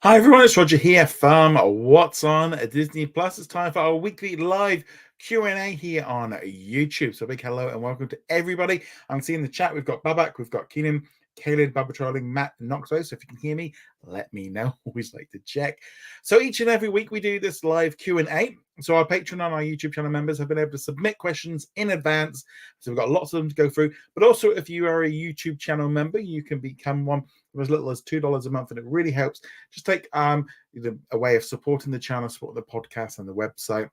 Hi everyone, it's Roger here from What's on Disney Plus. It's time for our weekly live Q&A here on YouTube. So big hello and welcome to everybody. I'm seeing the chat. We've got Babak, we've got Keenan, Caleb, Baba Trolling, Matt, and Noxo. So if you can hear me, let me know. Always like to check. So each and every week we do this live Q&A. So our Patreon and our YouTube channel members have been able to submit questions in advance. So we've got lots of them to go through. But also if you are a YouTube channel member, you can become one for as little as $2 a month, and it really helps. Just take a way of supporting the channel, support the podcast and the website.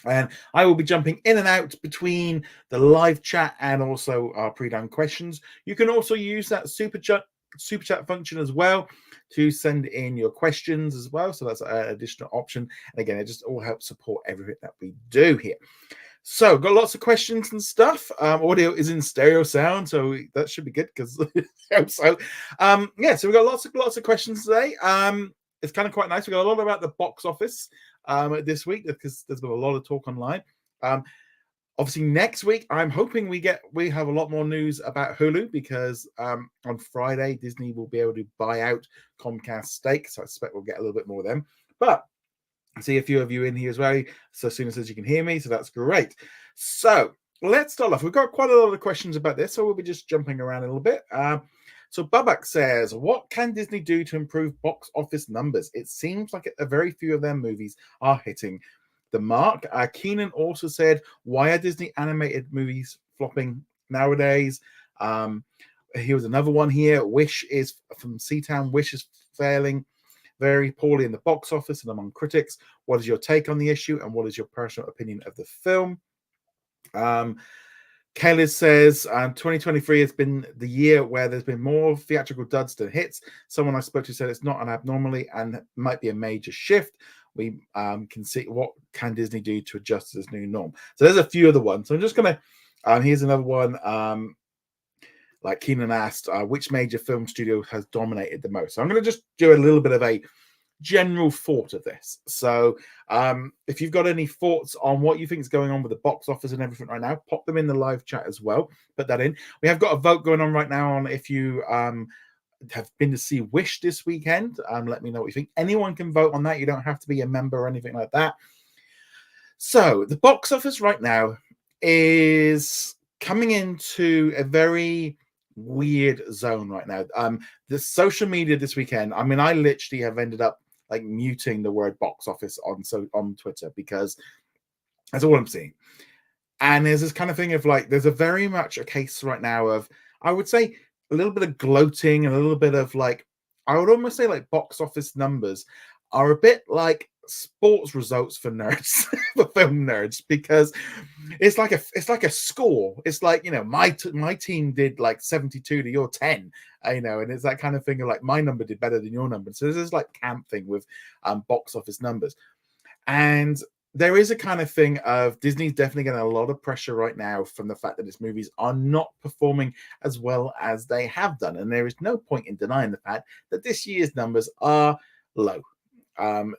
And I will be jumping in and out between the live chat and also our pre-done questions. You can also use that super chat function as well to send in your questions as well. So that's an additional option. And again, it just all helps support everything that we do here. So got lots of questions and stuff. Audio is in stereo sound, so that should be good because so yeah, so we've got lots of questions today. It's kind of quite nice. We got a lot about the box office this week because there's been a lot of talk online. Obviously next week I'm hoping we have a lot more news about Hulu because on Friday Disney will be able to buy out Comcast stake, so I expect we'll get a little bit more of them. But I see a few of you in here as well, so as soon as you can hear me, so that's great. So let's start off. We've got quite a lot of questions about this, so we'll be just jumping around a little bit. So Babak says, what can Disney do to improve box office numbers? It seems like a very few of their movies are hitting the mark. Keenan also said, why are Disney animated movies flopping nowadays? Here was another one here. Wish is from Seatown. Wish is failing very poorly in the box office and among critics. What is your take on the issue, and what is your personal opinion of the film? Kelly says 2023 has been the year where there's been more theatrical duds than hits. Someone I spoke to said it's not an abnormally and might be a major shift. We can see what can Disney do to adjust to this new norm. So there's a few other ones. So I'm just going to, here's another one. Like Keenan asked, which major film studio has dominated the most? So I'm going to just do a little bit of a general thought of this. So if you've got any thoughts on what you think is going on with the box office and everything right now, pop them in the live chat as well. Put that in. We have got a vote going on right now on if you have been to see Wish this weekend. Let me know what you think. Anyone can vote on that. You don't have to be a member or anything like that. So the box office right now is coming into a very weird zone right now. The social media this weekend, I mean, I literally have ended up like muting the word box office on Twitter because that's all I'm seeing. And there's this kind of thing of like, there's a very much a case right now of, I would say, a little bit of gloating and a little bit of like, I would almost say like box office numbers are a bit like sports results for nerds, for film nerds, because it's like a score. It's like, you know, my team did like 72 to your 10, you know, and it's that kind of thing of like my number did better than your number. So there's like camp thing with box office numbers. And there is a kind of thing of Disney's definitely getting a lot of pressure right now from the fact that its movies are not performing as well as they have done. And there is no point in denying the fact that this year's numbers are low.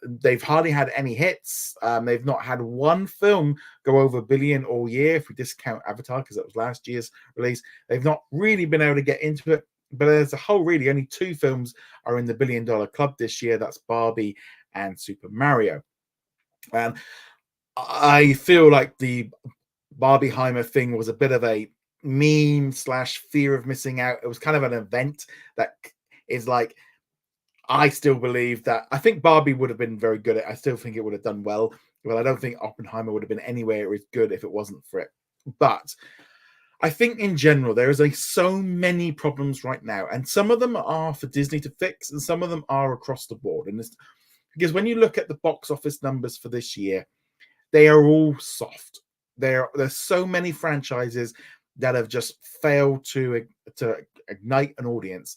They've hardly had any hits. They've not had one film go over $1 billion all year, if we discount Avatar, because that was last year's release. They've not really been able to get into it. But as a whole, really, only 2 films are in the $1 billion club this year. That's Barbie and Super Mario. And I feel like the Barbieheimer thing was a bit of a meme / fear of missing out. It was kind of an event that is like, I still believe that I think Barbie would have been very good at it. I still think it would have done well. But I don't think Oppenheimer would have been anywhere as good if it wasn't for it. But I think in general, there is so many problems right now. And some of them are for Disney to fix, and some of them are across the board. And this, because when you look at the box office numbers for this year, they are all soft. There's so many franchises that have just failed to ignite an audience.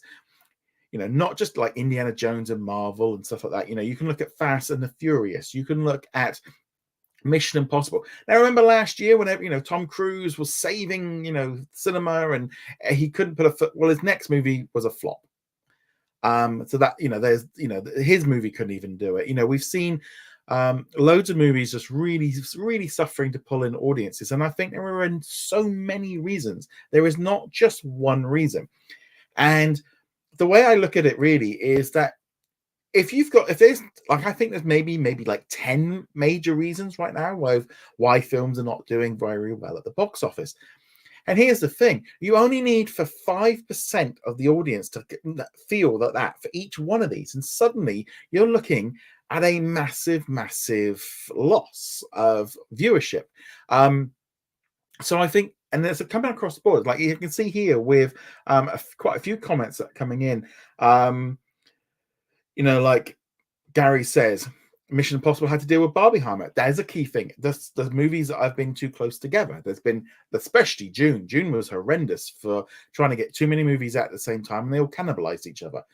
You know, not just like Indiana Jones and Marvel and stuff like that. You know, you can look at Fast and the Furious. You can look at Mission Impossible. Now, remember last year whenever, you know, Tom Cruise was saving, you know, cinema and he couldn't put a foot. Well, his next movie was a flop. So that, you know, there's, you know, his movie couldn't even do it. You know, we've seen loads of movies just really suffering to pull in audiences. And I think there are so many reasons. There is not just one reason. And the way I look at it really is that if there's like, I think there's maybe like 10 major reasons right now why films are not doing very well at the box office. And here's the thing: you only need for 5% of the audience to feel that for each one of these, and suddenly you're looking at a massive loss of viewership. So I think, and there's coming across the board, like you can see here with quite a few comments that are coming in. Like Gary says, Mission Impossible had to deal with Barbieheimer. That is a key thing. The movies that have been too close together. There's been, especially June. June was horrendous for trying to get too many movies out at the same time, and they all cannibalized each other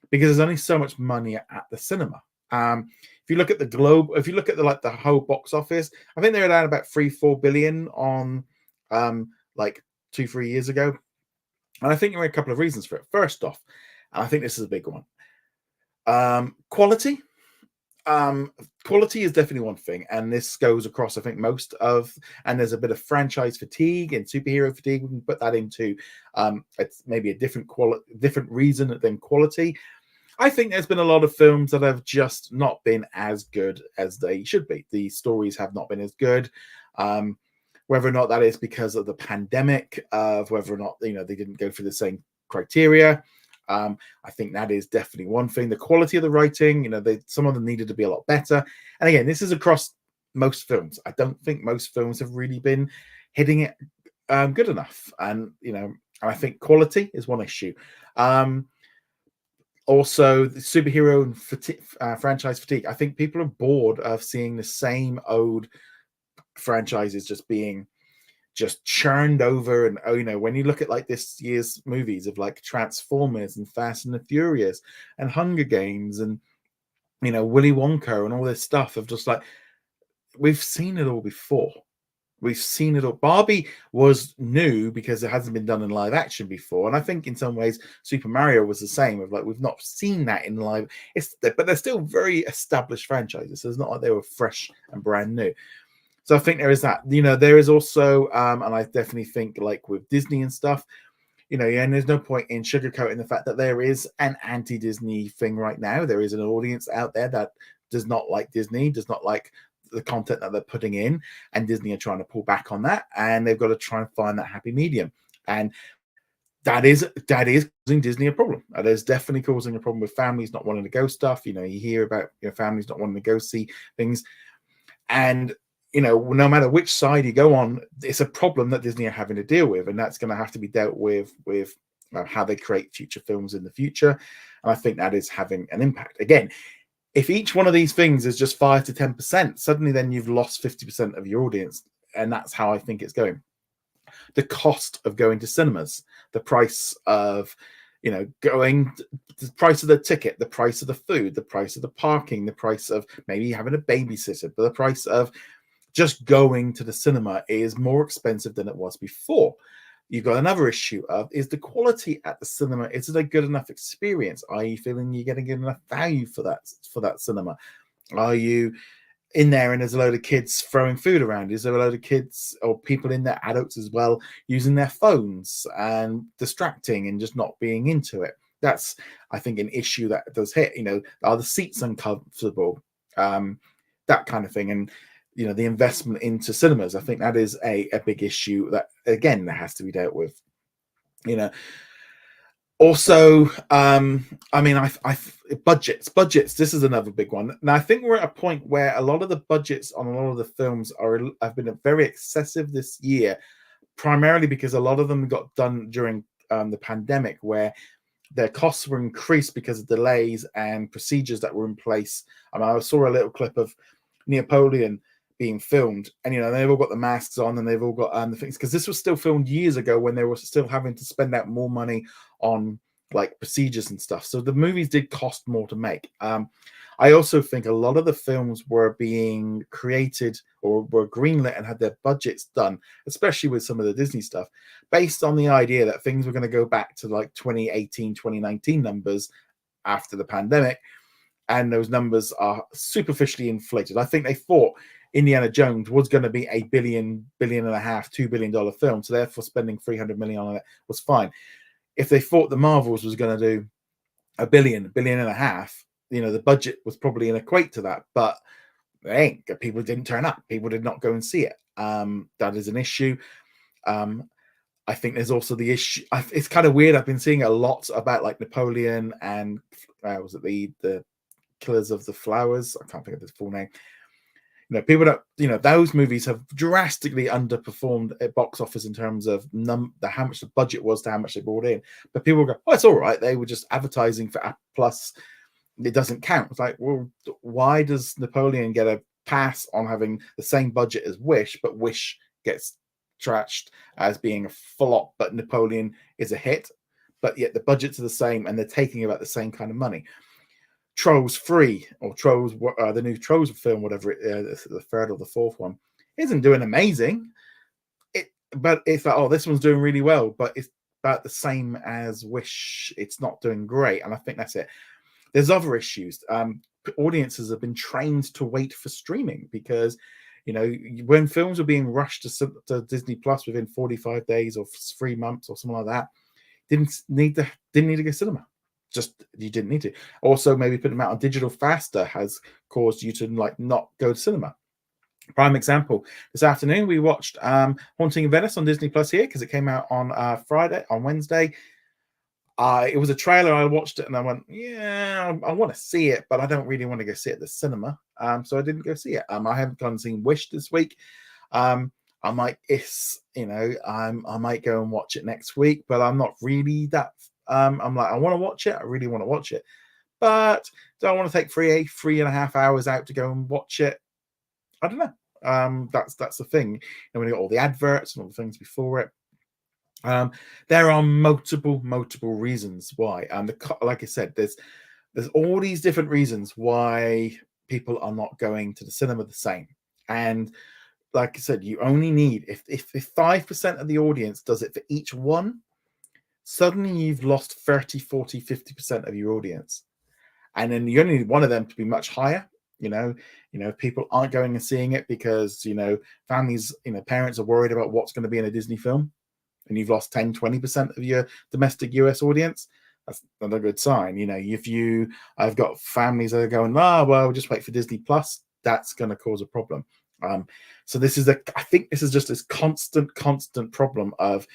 because there's only so much money at the cinema. If you look at the globe, if you look at the whole box office, I think they were down about 3-4 billion on like 2-3 years ago, and I think there were a couple of reasons for it. First off, and I think this is a big one. Quality. Quality is definitely one thing, and this goes across, I think, and there's a bit of franchise fatigue and superhero fatigue. We can put that into it's maybe a different reason than quality. I think there's been a lot of films that have just not been as good as they should be. The stories have not been as good. Whether or not that is because of the pandemic, whether or not they didn't go through the same criteria. I think that is definitely one thing. The quality of the writing, some of them needed to be a lot better. And again, this is across most films. I don't think most films have really been hitting it good enough. And I think quality is one issue. Also, the superhero and franchise fatigue. I think people are bored of seeing the same old franchises just churned over. And when you look at like this year's movies of like Transformers and Fast and the Furious and Hunger Games and Willy Wonka and all this stuff of just like, we've seen it all before. We've seen it all. Barbie was new because it hasn't been done in live action before, and I think in some ways Super Mario was the same. Of like, we've not seen that in live. But they're still very established franchises, so it's not like they were fresh and brand new. So I think there is that. There is also, and I definitely think like with Disney and stuff, and there's no point in sugarcoating the fact that there is an anti-Disney thing right now. There is an audience out there that does not like Disney, does not like the content that they're putting in, and Disney are trying to pull back on that, and they've got to try and find that happy medium. And that is causing Disney a problem. That is definitely causing a problem with families not wanting to go stuff. You hear about families not wanting to go see things. And no matter which side you go on, it's a problem that Disney are having to deal with, and that's going to have to be dealt with how they create future films in the future. And I think that is having an impact. Again, if each one of these things is just 5 to 10%, suddenly then you've lost 50% of your audience, and that's how I think it's going. The cost of going to cinemas, the price of going, the price of the ticket, the price of the food, the price of the parking, the price of maybe having a babysitter, but the price of just going to the cinema is more expensive than it was before. You've got another issue of, is the quality at the cinema, is it a good enough experience? Are you feeling you're getting enough value for that cinema? Are you in there and there's a load of kids throwing food around? Is there a load of kids or people in there, adults as well, using their phones and distracting and just not being into it? That's, I think, an issue that does hit. Are the seats uncomfortable? That kind of thing. And the investment into cinemas, I think that is a big issue that, again, that has to be dealt with. Also, budgets. This is another big one. Now, I think we're at a point where a lot of the budgets on a lot of the films have been very excessive this year, primarily because a lot of them got done during the pandemic, where their costs were increased because of delays and procedures that were in place. I saw a little clip of Napoleon being filmed, and they've all got the masks on and they've all got the things, because this was still filmed years ago when they were still having to spend out more money on like procedures and stuff. So the movies did cost more to make. I also think a lot of the films were being created or were greenlit and had their budgets done, especially with some of the Disney stuff, based on the idea that things were going to go back to like 2018, 2019 numbers after the pandemic. And those numbers are superficially inflated. I think they thought Indiana Jones was going to be a billion and a half, $2 billion film. So therefore spending 300 million on it was fine. If they thought the Marvels was going to do a billion and a half, the budget was probably an equate to that, but people didn't turn up. People did not go and see it. That is an issue. I think there's also the issue. It's kind of weird. I've been seeing a lot about like Napoleon and was it the Killers of the Flowers? I can't think of the full name. People don't. Those movies have drastically underperformed at box office in terms of how much the budget was to how much they brought in. But people go, "Oh, it's all right. They were just advertising for Apple Plus. It doesn't count." It's like, well, why does Napoleon get a pass on having the same budget as Wish, but Wish gets trashed as being a flop, but Napoleon is a hit, but yet the budgets are the same and they're taking about the same kind of money? Trolls 3 or Trolls, the new Trolls film, whatever the third or the fourth one, isn't doing amazing. But it's like, oh, this one's doing really well, but it's about the same as Wish. It's not doing great, and I think that's it. There's other issues. Audiences have been trained to wait for streaming because, when films were being rushed to Disney Plus within 45 days or 3 months or something like that, didn't need to go cinema. Just you didn't need to. Also, maybe putting them out on digital faster has caused you to not go to cinema. Prime example: this afternoon we watched Haunting of Venice on Disney Plus here because it came out on Wednesday. It was a trailer. I watched it and I went, yeah, I want to see it, but I don't really want to go see it at the cinema. So I didn't go see it. I haven't gone and seen Wish this week. I might, I might go and watch it next week, but I'm not really that. I'm like, I want to watch it. I really want to watch it, but do I want to take 3.5 hours out to go and watch it? I don't know. That's the thing. When you got all the adverts and all the things before it. There are multiple reasons why. Like I said, there's all these different reasons why people are not going to the cinema the same. And like I said, you only need if 5% of the audience does it for each one, suddenly you've lost 30, 40, 50% of your audience. And then you only need one of them to be much higher. People aren't going and seeing it because, families, parents are worried about what's going to be in a Disney film, and you've lost 10, 20% of your domestic US audience. That's not a good sign. I've got families that are going, well, just wait for Disney Plus. That's going to cause a problem. So I think this is just this constant problem of,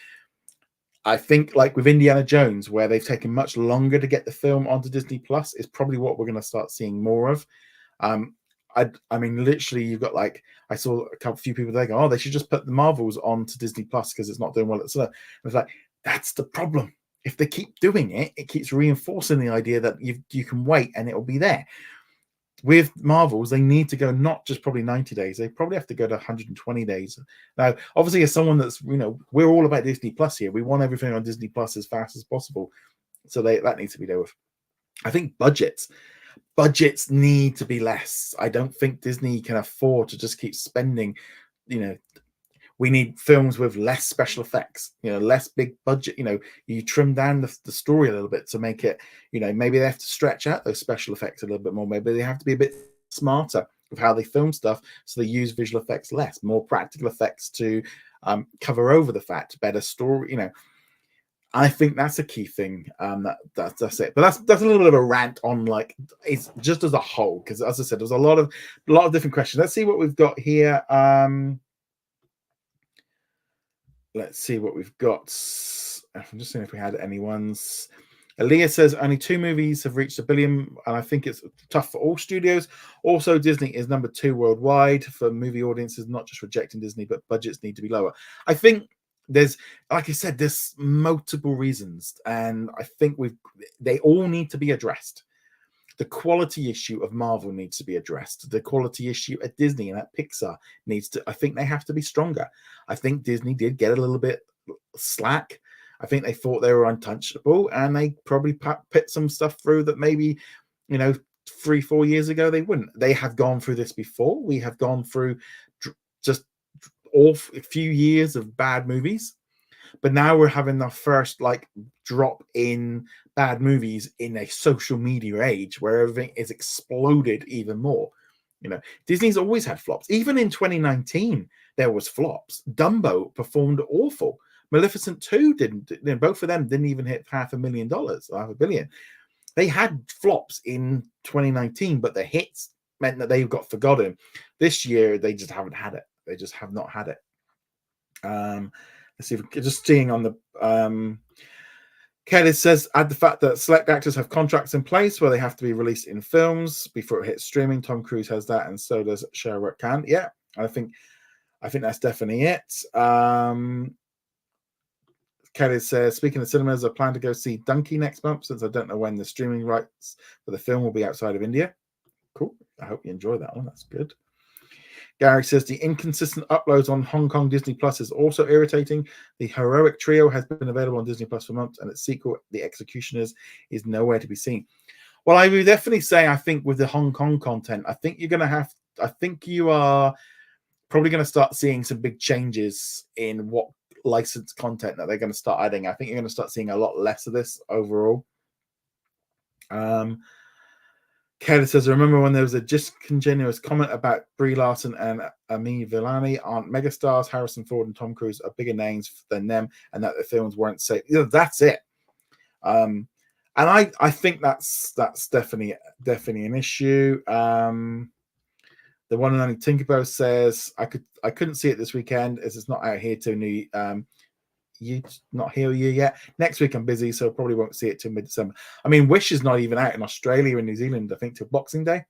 I think like with Indiana Jones, where they've taken much longer to get the film onto Disney Plus, is probably what we're going to start seeing more of. I mean, literally, you've got I saw a few people there go, oh, they should just put the Marvels onto Disney Plus because it's not doing well at cinema. It's like, that's the problem. If they keep doing it, it keeps reinforcing the idea that you can wait and it'll be there. With Marvels, they need to go not just probably 90 days. They probably have to go to 120 days. Now, obviously, as someone that's, we're all about Disney Plus here. We want everything on Disney Plus as fast as possible. So that needs to be dealt with. I think budgets need to be less. I don't think Disney can afford to just keep spending. We need films with less special effects, less big budget. You trim down the story a little bit to make it, maybe they have to stretch out those special effects a little bit more. Maybe they have to be a bit smarter with how they film stuff, so they use visual effects less, more practical effects to cover over the fact, better story. I think that's a key thing. That's it. But that's a little bit of a rant on it's just as a whole, because as I said, there's a lot of different questions. Let's see what we've got here. Let's see what we've got. I'm just seeing if we had any ones. Aaliyah says only 2 movies have reached $1 billion, and I think it's tough for all studios. Also, Disney is number 2 worldwide for movie audiences, not just rejecting Disney, but budgets need to be lower. I think there's, like I said, there's multiple reasons, and I think they all need to be addressed. The quality issue of Marvel needs to be addressed. The quality issue at Disney and at Pixar I think they have to be stronger. I think Disney did get a little bit slack. I think they thought they were untouchable, and they probably put some stuff through that maybe, 3-4 years ago they wouldn't. They have gone through this before. We have gone through just a few years of bad movies. But now we're having the first drop in bad movies in a social media age where everything is exploded even more. Disney's always had flops. Even in 2019, there was flops. Dumbo performed awful. Maleficent 2 didn't. Both of them didn't even hit $500 million, $500 million. they had flops in 2019, but the hits meant that they got forgotten. This year, they just haven't had it. They just have not had it. Let's see if just seeing on the Kelly says, add the fact that select actors have contracts in place where they have to be released in films before it hits streaming. Tom Cruise has that, and so does Shah Rukh Khan. Yeah, I think that's definitely it. Kelly says, speaking of cinemas, I plan to go see Donkey next month since I don't know when the streaming rights for the film will be outside of India. Cool. I hope you enjoy that one. That's good. Gary says the inconsistent uploads on Hong Kong Disney Plus is also irritating. The Heroic Trio has been available on Disney Plus for months, and its sequel, The Executioners, is nowhere to be seen. Well, I would definitely say, I think with the Hong Kong content, I think you are probably going to start seeing some big changes in what licensed content that they're going to start adding. I think you're going to start seeing a lot less of this overall. Kelly says, I remember when there was a disingenuous comment about Brie Larson and Ami Villani aren't megastars. Harrison Ford and Tom Cruise are bigger names than them, and that the films weren't safe. That's it. And I think that's definitely an issue. The one and only Tinkerbell says, I couldn't see it this weekend as it's not out here till not here yet. Next week I'm busy, so probably won't see it till mid-December. I mean, Wish is not even out in Australia and New Zealand, I think, till Boxing Day.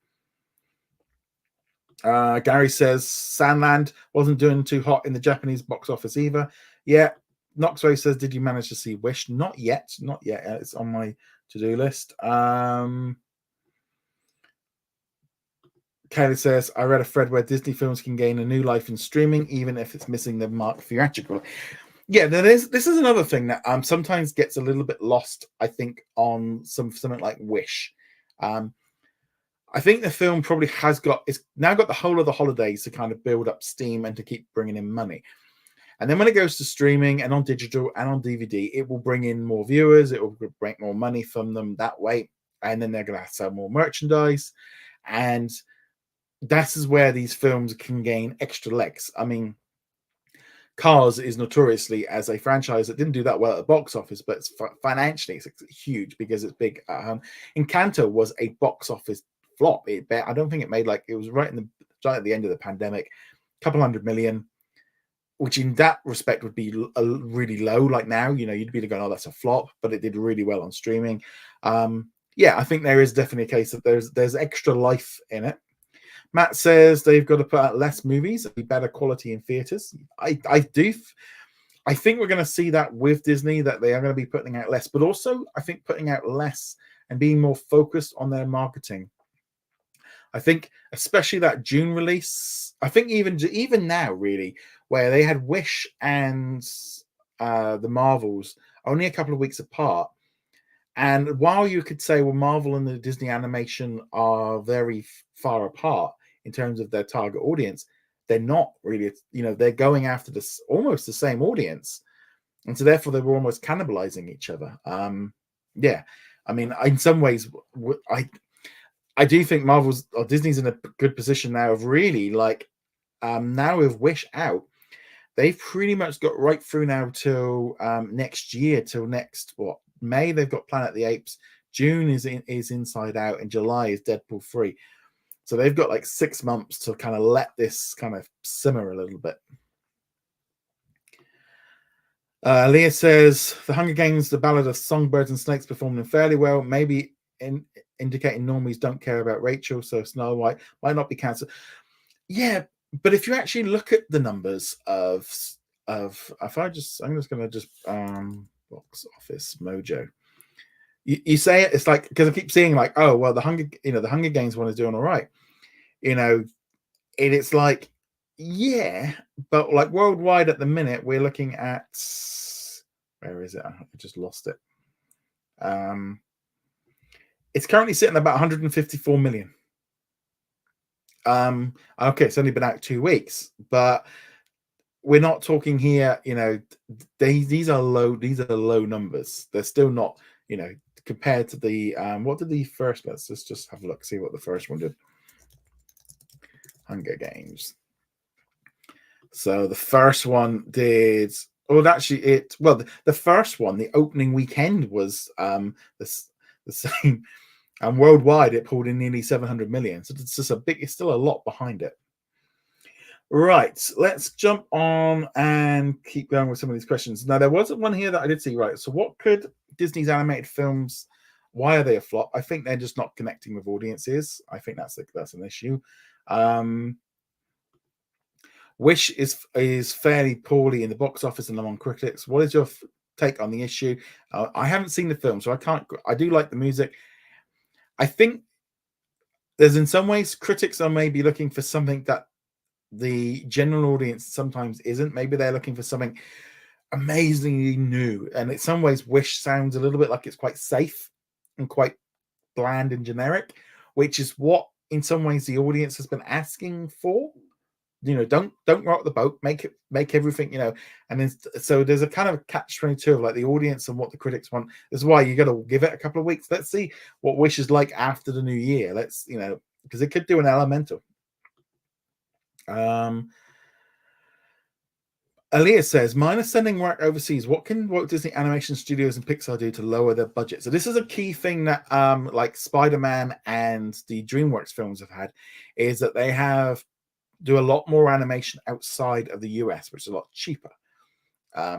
Gary says Sandland wasn't doing too hot in the Japanese box office either. Yeah. Knoxway says, did you manage to see Wish? Not yet. It's on my to-do list. Kelly says, I read a thread where Disney films can gain a new life in streaming, even if it's missing the mark theatrical. Yeah, this is another thing that sometimes gets a little bit lost, I think, on something like Wish. I think the film probably it's now got the whole of the holidays to kind of build up steam and to keep bringing in money. And then when it goes to streaming and on digital and on DVD, it will bring in more viewers. It will bring more money from them that way. And then they're going to sell more merchandise. And that is where these films can gain extra legs. I mean, Cars is notoriously as a franchise that didn't do that well at the box office, but financially it's huge because it's big at home. Encanto was a box office flop. I don't think it made it was right at the end of the pandemic, a couple $100 million, which in that respect would be really low. Like now, you'd be going, oh, that's a flop, but it did really well on streaming. Yeah, I think there is definitely a case that there's extra life in it. Matt says they've got to put out less movies and be better quality in theaters. I think we're going to see that with Disney, that they are going to be putting out less, but also I think putting out less and being more focused on their marketing. I think especially that June release, I think even now really, where they had Wish and the Marvels only a couple of weeks apart. And while you could say, well, Marvel and the Disney animation are very far apart in terms of their target audience, they're not really, they're going after this almost the same audience. And so therefore they were almost cannibalizing each other. Yeah. I mean, in some ways, I do think Marvel's or Disney's in a good position now of really now with Wish out, they've pretty much got right through now till next year, till next, May, they've got Planet of the Apes. June is Inside Out, and July is Deadpool 3. So they've got 6 months to kind of let this kind of simmer a little bit. Leah says, The Hunger Games, The Ballad of Songbirds and Snakes performing fairly well, maybe indicating normies don't care about Rachel, so Snow White might not be cancelled. Yeah, but if you actually look at the numbers of I'm just going to box office mojo. You say it, it's because I keep seeing oh well, the Hunger Games one is doing all right, and it's yeah, but worldwide at the minute we're looking at, where is it? I just lost it. It's currently sitting at about 154 million. Okay, it's only been out 2 weeks, but we're not talking here, these are low numbers. They're still not, compared to the what did the first, let's just have a look, see what the first one did. Hunger Games. So the first one did, the first one, the opening weekend was the same. And worldwide, it pulled in nearly 700 million. So it's just it's still a lot behind it. Right, let's jump on and keep going with some of these questions. Now, there wasn't one here that I did see. Right, so what could Disney's animated films? Why are they a flop? I think they're just not connecting with audiences. I think that's an issue. Wish is fairly poorly in the box office and among critics. What is your take on the issue? I haven't seen the film, so I can't. I do like the music. I think there's in some ways critics are maybe looking for something that the general audience sometimes isn't. Maybe they're looking for something amazingly new, and in some ways Wish sounds a little bit like it's quite safe and quite bland and generic, which is what in some ways the audience has been asking for. Don't rock the boat, make everything, and then so there's a kind of catch-22 of like the audience and what the critics want. That's why you got to give it a couple of weeks. Let's see what Wish is like after the new year. Let's because it could do an Elemental. Aaliyah says, minus sending work overseas, what can Walt Disney Animation Studios and Pixar do to lower their budget? So this is a key thing that like Spider-Man and the DreamWorks films have had, is that they do a lot more animation outside of the US, which is a lot cheaper.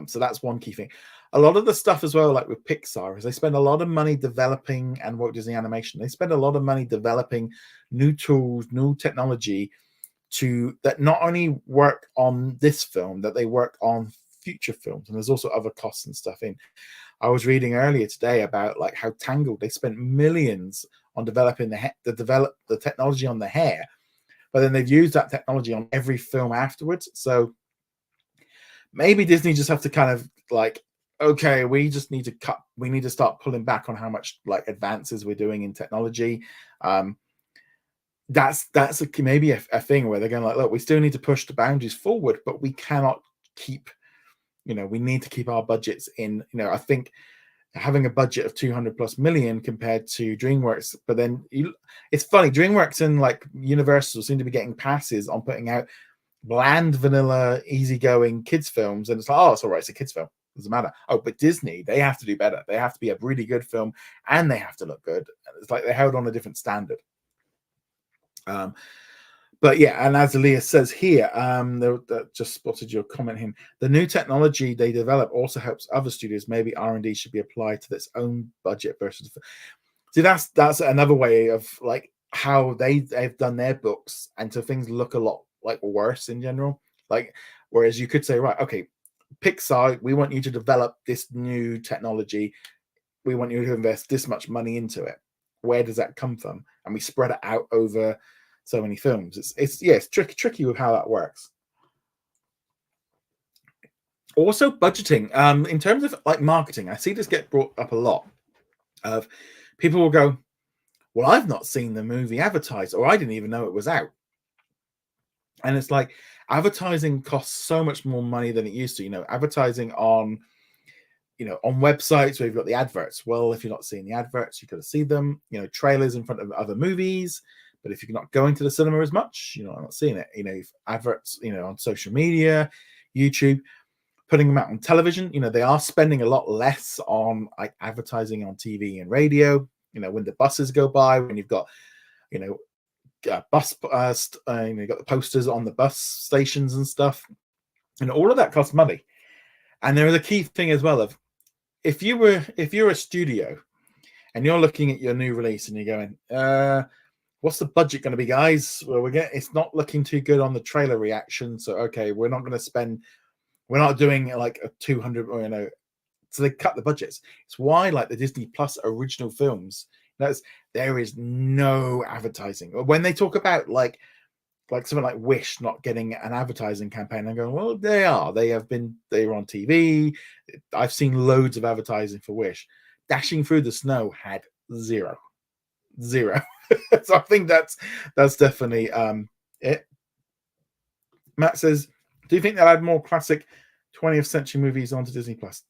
So that's one key thing. A lot of the stuff as well, like with Pixar, is they spend a lot of money developing, and Walt Disney Animation, they spend a lot of money developing new tools, new technology that not only work on this film, that they work on future films. And there's also other costs and stuff in. I was reading earlier today about like how Tangled, they spent millions on developing the technology on the hair, but then they've used that technology on every film afterwards. So maybe Disney just have to kind of like, okay, we just need to cut. We need to start pulling back on how much like advances we're doing in technology. That's maybe a thing where they're going like, look, we still need to push the boundaries forward, but we cannot keep, we need to keep our budgets in. I think having a budget of 200+ million compared to DreamWorks, but then it's funny, DreamWorks and like Universal seem to be getting passes on putting out bland, vanilla, easygoing kids films, and it's like, oh, it's all right, it's a kids film, doesn't matter. Oh, but Disney, they have to do better. They have to be a really good film, and they have to look good. It's like they're held on a different standard. But yeah, and as Aaliyah says here, just spotted your comment here. The new technology they develop also helps other studios. Maybe R&D should be applied to its own budget versus. See, that's another way of like how they've done their books, and so things look a lot like worse in general. Like, whereas you could say, right, okay, Pixar, we want you to develop this new technology. We want you to invest this much money into it. Where does that come from? And we spread it out over so many films. It's tricky with how that works. Also, budgeting. In terms of like marketing, I see this get brought up a lot. Of people will go, well, I've not seen the movie advertised, or I didn't even know it was out. And it's like advertising costs so much more money than it used to. Advertising on websites where you've got the adverts. Well, if you're not seeing the adverts, you've got to see them. Trailers in front of other movies. But if you're not going to the cinema as much, you're not seeing it. Adverts, on social media, YouTube, putting them out on television. They are spending a lot less on like advertising on TV and radio. When the buses go by, when you've got, bus, you've got the posters on the bus stations and stuff, and all of that costs money. And there is a key thing as well of if you're a studio and you're looking at your new release and you're going, what's the budget going to be, guys? Well, it's not looking too good on the trailer reaction. So, okay, we're not doing like a 200 or, so they cut the budgets. It's why like the Disney Plus original films, there is no advertising. When they talk about like something like Wish not getting an advertising campaign, I'm going, well, they are on TV. I've seen loads of advertising for Wish. Dashing Through the Snow had zero. So I think that's definitely it. Matt says, do you think they'll add more classic 20th century movies onto Disney Plus?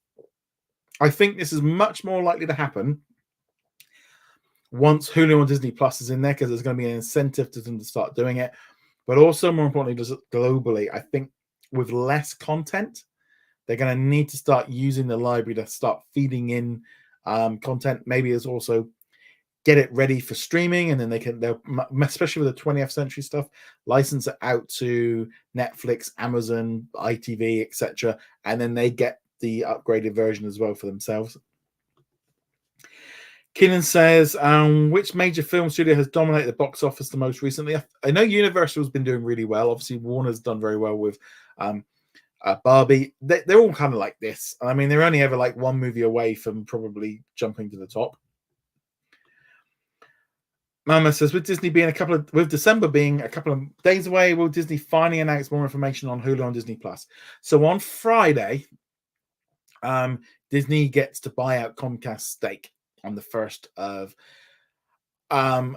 I think this is much more likely to happen once Hulu and Disney Plus is in there, because there's going to be an incentive to them to start doing it. But also, more importantly, just globally, I think with less content, they're going to need to start using the library to start feeding in content. Maybe there's also get it ready for streaming, and then they'll, especially with the 20th century stuff, license it out to Netflix, Amazon, ITV, etc., and then they get the upgraded version as well for themselves. Keenan says, which major film studio has dominated the box office the most recently? I know Universal's been doing really well. Obviously, Warner's done very well with Barbie. They're all kind of like this. I mean, they're only ever like one movie away from probably jumping to the top. Mama says, with December being a couple of days away, will Disney finally announce more information on Hulu and Disney Plus? So on Friday, Disney gets to buy out Comcast's stake on the 1st of.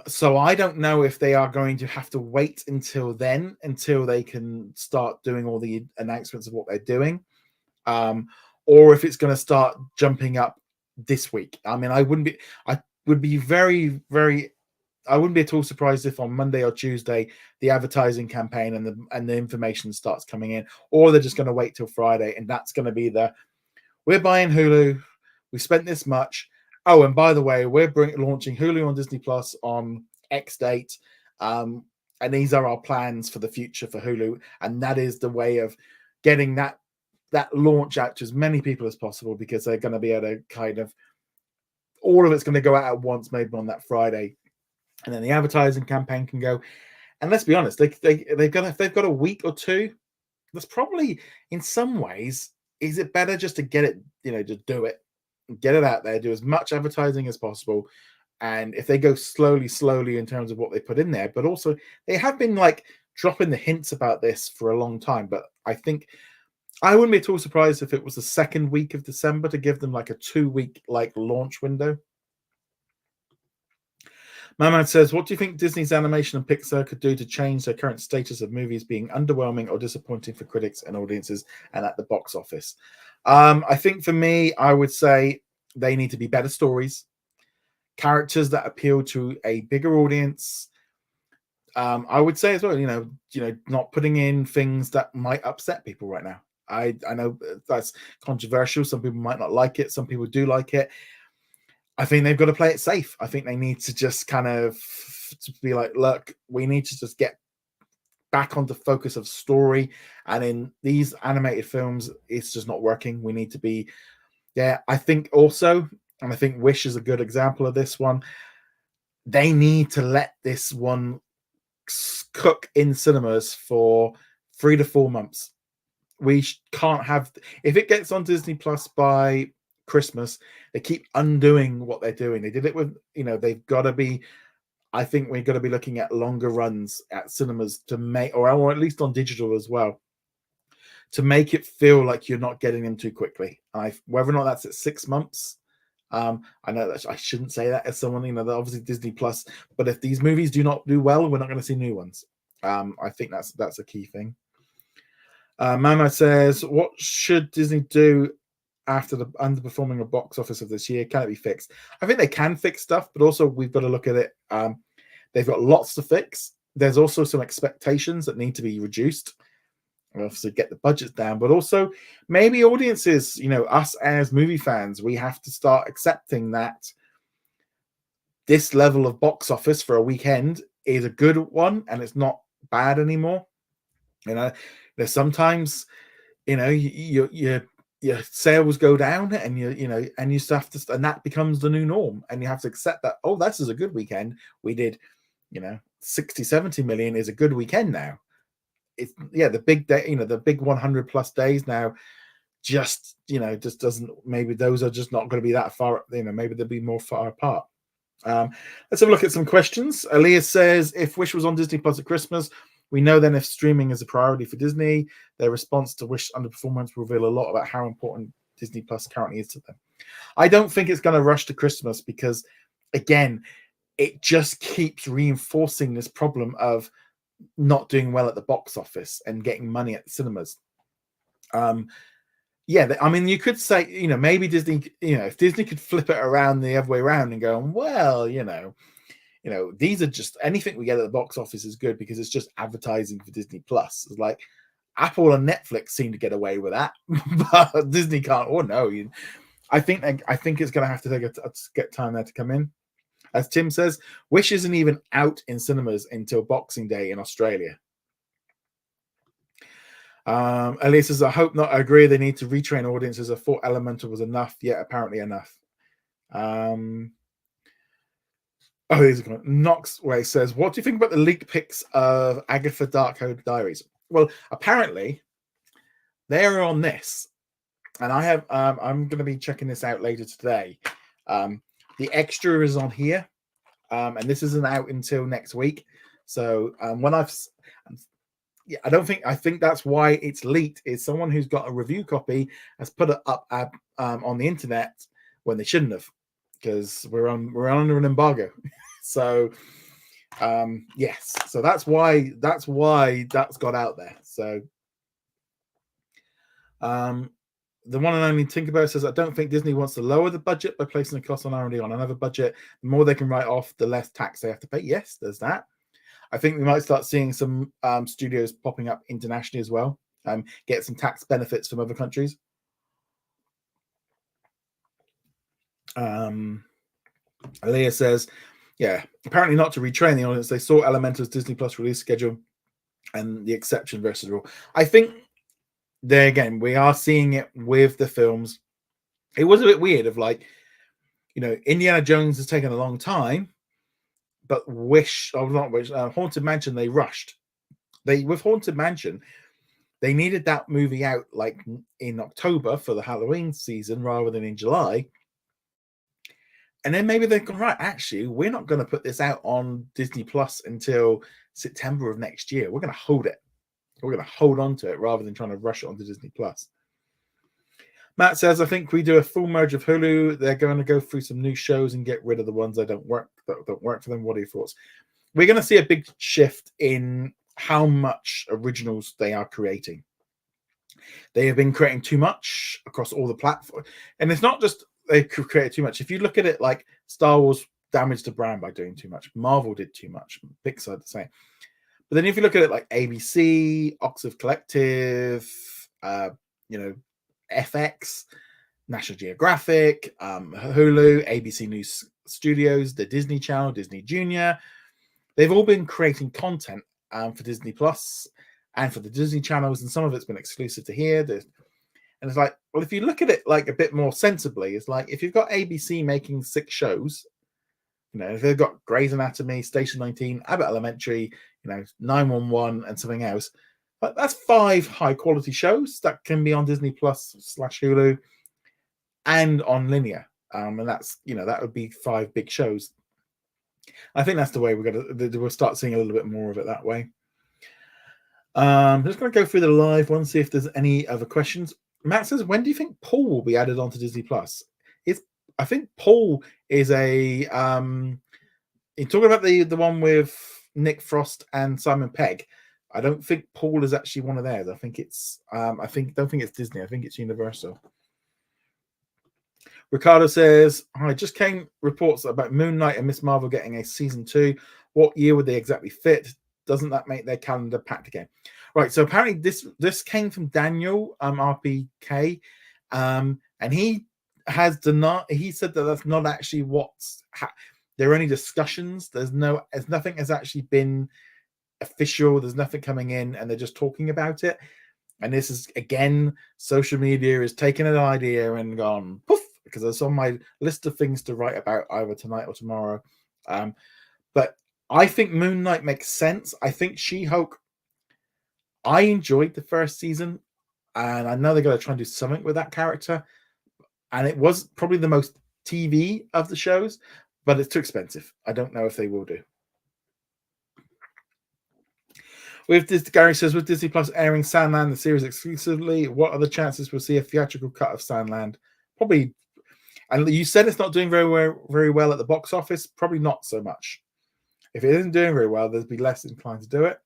So I don't know if they are going to have to wait until then, until they can start doing all the announcements of what they're doing, or if it's going to start jumping up this week. I mean, I wouldn't be at all surprised if on Monday or Tuesday the advertising campaign and the information starts coming in, or they're just going to wait till Friday, and that's going to be we're buying Hulu, we spent this much. Oh, and by the way, we're launching Hulu on Disney Plus on X date, and these are our plans for the future for Hulu, and that is the way of getting that launch out to as many people as possible, because they're going to be able to kind of, all of it's going to go out at once, maybe on that Friday. And then the advertising campaign can go. And let's be honest, they've got a week or two. That's probably, in some ways, is it better just to get it, just do it, get it out there, do as much advertising as possible. And if they go slowly in terms of what they put in there, but also they have been like dropping the hints about this for a long time. But I think I wouldn't be at all surprised if it was the second week of December to give them like a 2-week like launch window. Mamad says, what do you think Disney's animation and Pixar could do to change their current status of movies being underwhelming or disappointing for critics and audiences and at the box office? I think for me, I would say they need to be better stories, characters that appeal to a bigger audience. I would say as well, not putting in things that might upset people right now. I know that's controversial. Some people might not like it. Some people do like it. I think they've got to play it safe. I think they need to just kind of be like, look, we need to just get back onto focus of story. And in these animated films, it's just not working. We need to be, I think also, and I think Wish is a good example of this one, they need to let this one cook in cinemas for 3 to 4 months. We can't have, if it gets on Disney Plus by Christmas, they keep undoing what they're doing. They did it with, they've got to be, I think we've got to be looking at longer runs at cinemas to make, or at least on digital as well, to make it feel like you're not getting them too quickly. Whether or not that's at 6 months, I know that I shouldn't say that as someone, that obviously Disney Plus, but if these movies do not do well, we're not going to see new ones. I think that's a key thing. Mama says, what should Disney do after the underperforming of box office of this year? Can it be fixed? I think they can fix stuff, but also we've got to look at it. They've got lots to fix. There's also some expectations that need to be reduced. Obviously, get the budgets down, but also maybe audiences, us as movie fans, we have to start accepting that this level of box office for a weekend is a good one, and it's not bad anymore. There's sometimes, your sales go down, and and you have to, and that becomes the new norm, and you have to accept that. Oh, this is a good weekend. We did, 60-70 million is a good weekend now. It's the big day, the big 100 plus days now. Just doesn't. Maybe those are just not going to be that far. Maybe they'll be more far apart. Let's have a look at some questions. Elias says, if Wish was on Disney Plus at Christmas, we know then if streaming is a priority for Disney, their response to Wish underperformance will reveal a lot about how important Disney Plus currently is to them. I don't think it's going to rush to Christmas because, again, it just keeps reinforcing this problem of not doing well at the box office and getting money at the cinemas. You could say, maybe Disney, if Disney could flip it around the other way around and go, well, these are just, anything we get at the box office is good because it's just advertising for Disney Plus. It's like Apple and Netflix seem to get away with that, but Disney can't. Or no, I think it's going to have to get time there to come in. As Tim says, Wish isn't even out in cinemas until Boxing Day in Australia. Elliot says, I hope not. I agree they need to retrain audiences. I thought Elemental was enough, yet apparently enough. Here's a Knox Way says, what do you think about the leaked pics of Agatha Darkhold Diaries? Well, apparently they're on this, and I have I'm going to be checking this out later today. The extra is on here, and this isn't out until next week. So when I think that's why it's leaked. Is someone who's got a review copy has put it up on the internet when they shouldn't have, because we're under an embargo. So yes, so that's why that's got out there. So the one and only Tinkerbell says, I don't think Disney wants to lower the budget by placing the cost on R&D on another budget. The more they can write off, the less tax they have to pay. Yes, there's that. I think we might start seeing some studios popping up internationally as well, get some tax benefits from other countries. Aaliyah says, yeah, apparently not to retrain the audience. They saw Elemental's Disney Plus release schedule and the exception versus the rule. I think there again, we are seeing it with the films. It was a bit weird of like, Indiana Jones has taken a long time, but Haunted Mansion, they rushed. With Haunted Mansion, they needed that movie out like in October for the Halloween season rather than in July. And then maybe they've gone, right, actually, we're not going to put this out on Disney Plus until September of next year. We're going to hold it. We're going to hold on to it rather than trying to rush it onto Disney Plus. Matt says, I think we do a full merge of Hulu. They're going to go through some new shows and get rid of the ones that don't work for them. What are your thoughts? We're going to see a big shift in how much originals they are creating. They have been creating too much across all the platforms. And it's not just they created too much. If you look at it like Star Wars damaged the brand by doing too much. Marvel did too much. Pixar the same. But then if you look at it like ABC, Oxford Collective, FX, National Geographic, Hulu, ABC News Studios, the Disney Channel, Disney Junior, they've all been creating content for Disney Plus and for the Disney channels, and some of it's been exclusive to here. And it's like, well, if you look at it like a bit more sensibly, it's like if you've got ABC making 6 shows, if they've got Grey's Anatomy, Station 19, Abbott Elementary, 911, and something else, but that's 5 high quality shows that can be on Disney Plus / Hulu and on linear. And that's, that would be 5 big shows. I think that's the way we'll start seeing a little bit more of it that way. I'm just going to go through the live one, see if there's any other questions. Matt says, when do you think Paul will be added onto Disney Plus? I think Paul is a you're talking about the one with Nick Frost and Simon Pegg. I don't think Paul is actually one of theirs. I think it's don't think it's Disney. I think it's Universal. Ricardo says, hi, just came reports about Moon Knight and Miss Marvel getting a season 2. What year would they exactly fit? Doesn't that make their calendar packed again? Right, so apparently this came from Daniel RPK, and he has denied. He said that that's not actually there are only discussions. Nothing has actually been official. There's nothing coming in, and they're just talking about it. And this is, again, social media is taking an idea and gone poof, because it's on my list of things to write about either tonight or tomorrow. But I think Moon Knight makes sense. I think She-Hulk, I enjoyed the first season, and I know they're going to try and do something with that character. And it was probably the most TV of the shows, but it's too expensive. I don't know if they will do. Gary says, with Disney Plus airing Sandland, the series exclusively, what are the chances we'll see a theatrical cut of Sandland? Probably. And you said it's not doing very well at the box office. Probably not so much. If it isn't doing very well, there'll be less inclined to do it.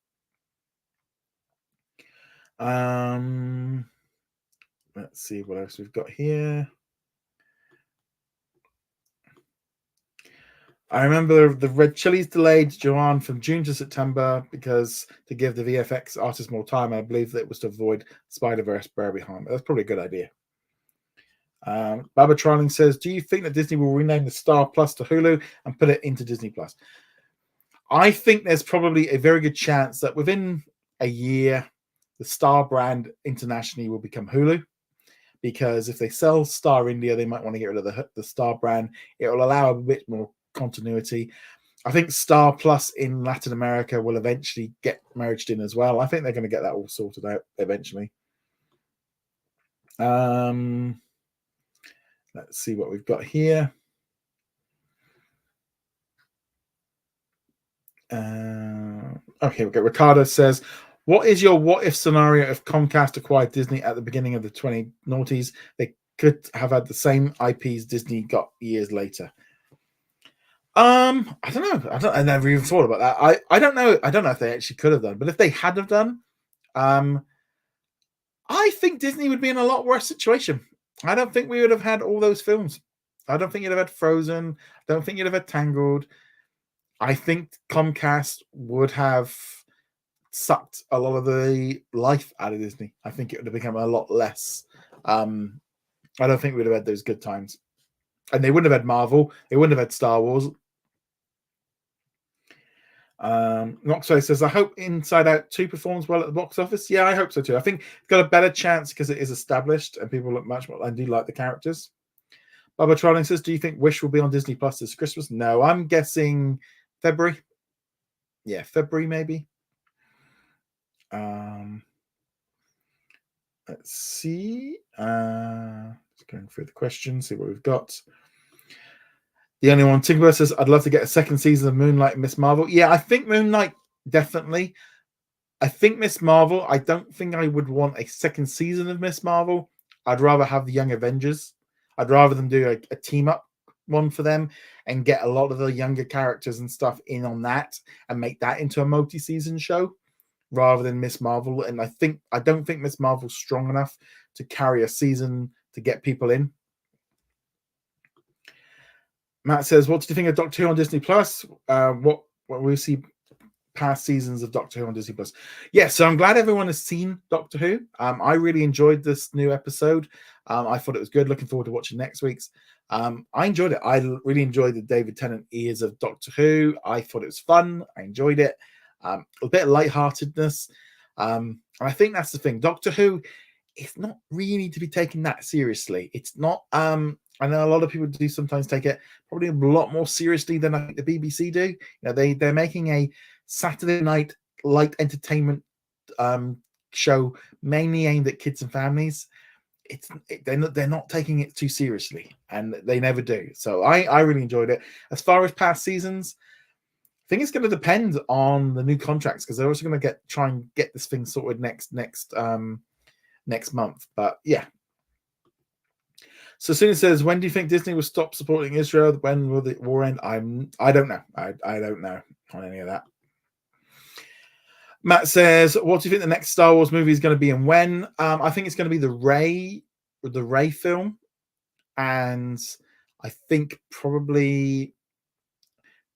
Let's see what else we've got here. I remember the Red Chilies delayed Joanne from June to September because to give the VFX artists more time. I believe that it was to avoid Spider-Verse Barbie harm. That's probably a good idea. Baba Trialing says, do you think that Disney will rename the Star Plus to Hulu and put it into Disney Plus? I think there's probably a very good chance that within a year, the Star brand internationally will become Hulu. Because if they sell Star India, they might want to get rid of the Star brand. It will allow a bit more continuity. I think Star Plus in Latin America will eventually get merged in as well. I think they're going to get that all sorted out eventually. Let's see what we've got here. Okay, okay. Ricardo says, what is your what if scenario if Comcast acquired Disney at the beginning of the 20noughties? They could have had the same IPs Disney got years later. I don't know. I never even thought about that. I don't know. I don't know if they actually could have done, but if they had have done, I think Disney would be in a lot worse situation. I don't think we would have had all those films. I don't think you'd have had Frozen. I don't think you'd have had Tangled. I think Comcast would have sucked a lot of the life out of Disney. I think it would have become a lot less. I don't think we'd have had those good times. And they wouldn't have had Marvel. They wouldn't have had Star Wars. Noxway says, I hope Inside Out 2 performs well at the box office. Yeah, I hope so too. I think it's got a better chance because it is established and people look much more. I do like the characters. Baba Trolling says, do you think Wish will be on Disney Plus this Christmas? No, I'm guessing February. Yeah, February maybe. Let's see. Just going through the questions, see what we've got. The only one, Tinkerbell says, I'd love to get a second season of Moonlight and Miss Marvel. Yeah, I think Moonlight, definitely. I think Miss Marvel, I don't think I would want a second season of Miss Marvel. I'd rather have the Young Avengers. I'd rather them do a team-up one for them and get a lot of the younger characters and stuff in on that and make that into a multi-season show rather than Miss Marvel. And I don't think Miss Marvel's strong enough to carry a season to get people in. Matt says, what do you think of Doctor Who on Disney Plus? What we see past seasons of Doctor Who on Disney Plus? Yeah, so I'm glad everyone has seen Doctor Who. I really enjoyed this new episode. I thought it was good. Looking forward to watching next week's. I enjoyed it. I really enjoyed the David Tennant years of Doctor Who. I thought it was fun. I enjoyed it. A bit of lightheartedness. And I think that's the thing. Doctor Who, it's not really to be taken that seriously. It's not. I know a lot of people do sometimes take it probably a lot more seriously than I think the BBC do. You know, they're making a Saturday night light entertainment show mainly aimed at kids and families. They're not taking it too seriously, and they never do. So I really enjoyed it. As far as past seasons, I think it's going to depend on the new contracts because they're also going to try and get this thing sorted next month. But yeah. So Suna says, when do you think Disney will stop supporting Israel? When will the war end? I don't know. I don't know on any of that. Matt says, what do you think the next Star Wars movie is going to be and when? I think it's going to be the Rey film. And I think probably